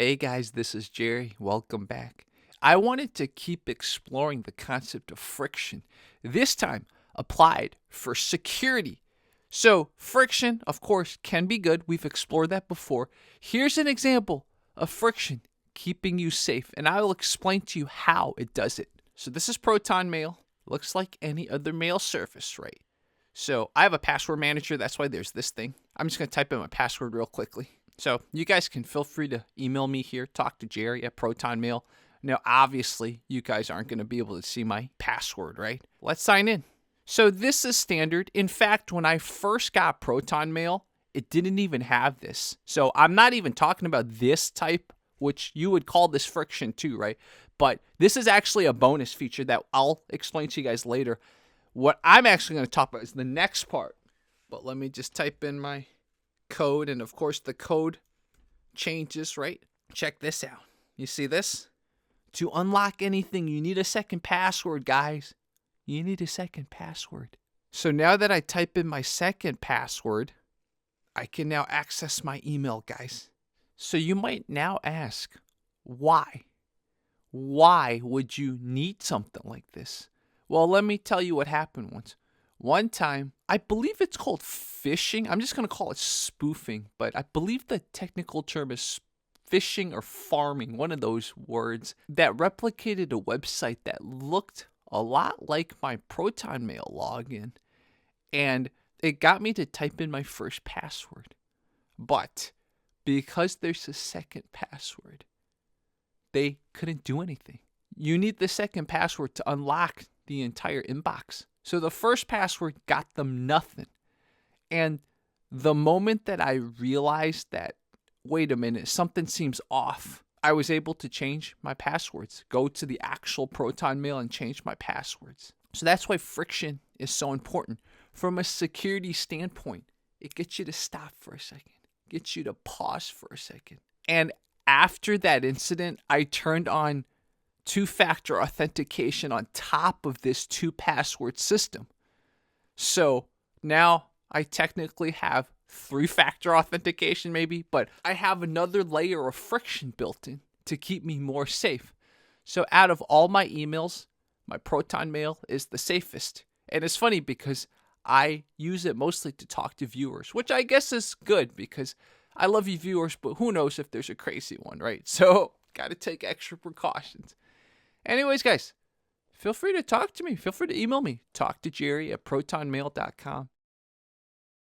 Hey guys, this is Jerry. Welcome back. I wanted to keep exploring the concept of friction, this time applied for security. So, friction, of course, can be good. We've explored that before. Here's an example of friction keeping you safe, and I will explain to you how it does it. So, this is Protonmail. Looks like any other mail service, right? So, I have a password manager. That's why there's this thing. I'm just going to type in my password real quickly. So you guys can feel free to email me here, talk to Jerry at Protonmail. Now, obviously, you guys aren't going to be able to see my password, right? Let's sign in. So this is standard. In fact, when I first got Protonmail, it didn't even have this. So I'm not even talking about this type, which you would call this friction too, right? But this is actually a bonus feature that I'll explain to you guys later. What I'm actually going to talk about is the next part. But let me just type in my code, and of course the code changes, right? Check this out. You see this? To unlock anything, you need a second password, guys. You need a second password. So now that I type in my second password, I can now access my email, guys. So you might now ask, why? Why would you need something like this? Well, let me tell you what happened once. One time, I believe it's called phishing. I'm just going to call it spoofing, but I believe the technical term is phishing or farming, one of those words, that replicated a website that looked a lot like my Protonmail login, and it got me to type in my first password. But because there's a second password, they couldn't do anything. You need the second password to unlock the entire inbox. So the first password got them nothing. And the moment that I realized that, wait a minute, something seems off, I was able to change my passwords, go to the actual Protonmail and change my passwords. So that's why friction is so important. From a security standpoint, it gets you to stop for a second, gets you to pause for a second. And after that incident, I turned on two-factor authentication on top of this two-password system. So now I technically have three-factor authentication maybe, but I have another layer of friction built in to keep me more safe. So out of all my emails, my Protonmail is the safest. And it's funny because I use it mostly to talk to viewers, which I guess is good because I love you viewers, but who knows if there's a crazy one, right? So got to take extra precautions. Anyways, guys, feel free to talk to me. Feel free to email me. Talk to Jerry at protonmail.com.